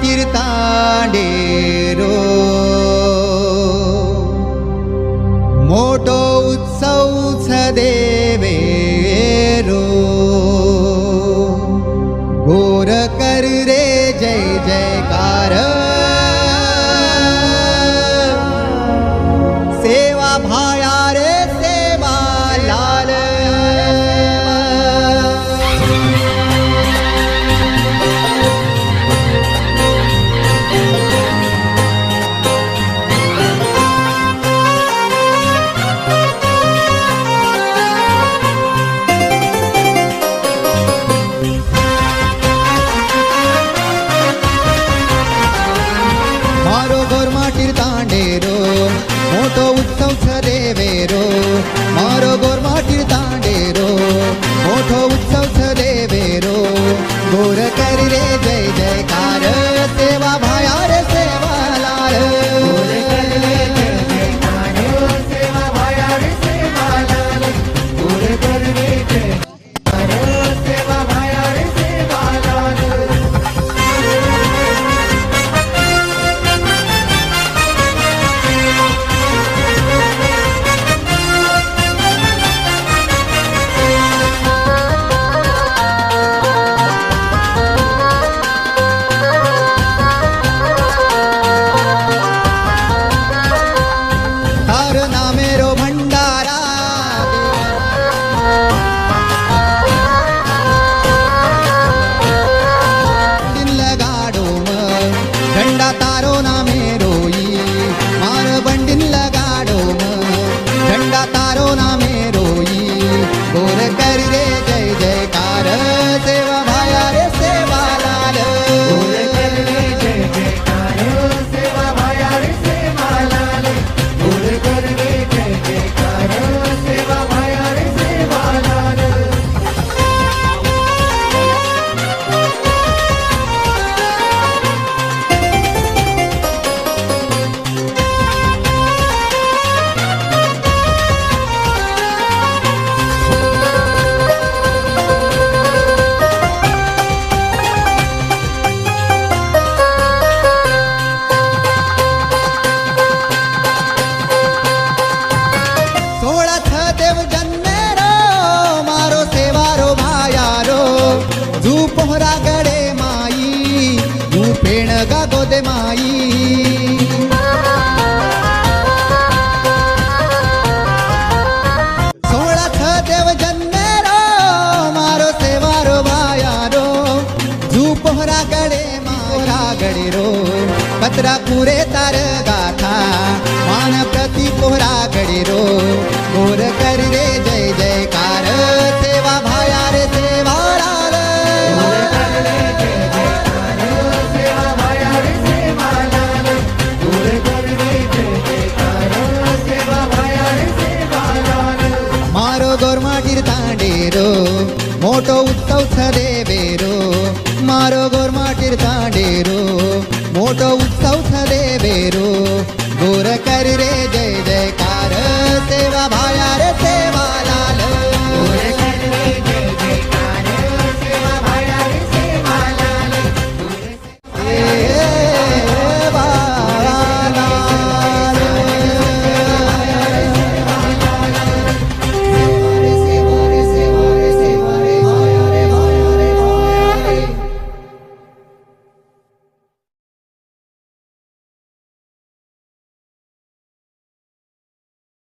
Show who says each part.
Speaker 1: तीर्थांडे row मोठो उत्सव देवे रो गोर कर रे जय जयकार सेवा भाया रे सेवा लाल मारो गोरमा तीर्थांडे रो मोठो उत्सव देवे रो मारो गोरमा तीर्थांडे रो मोठो उत्सव देवे रो गोर कर रे जय जयकार सेवा भाया रे सेवा लाल गोर कर रे जय जयकार सेवा भाया रे सेवा लाल गोर कर रे जय जयकार सेवा भाया रे सेवा लाल तार नामेरो भंडारा दिन लगाडो झंडा तारो नामेरो मार बंडिन लगाडो झंडा तारो नामेरो गोर कर रे जय जयकार सेवा भाया रे सेवा लाल गोर कर रे जय जयकार सेवा भाया रे सेवा लाल गोर कर रे जय जयकार सेवा भाया रे सेवा लाल सोळाथ देव जन्मे रो मारो सेवारो भायारो जू पोहरा गडे माई जू फेण गा गोदे माई सोळाथ देव जन्मे रो मारो सेवारो भायारो जू पोहरा गडे मोहरा गडे रो पत्रा पुरे तार गाथा मान प्रति पोहरा गडे रो गोर कर रे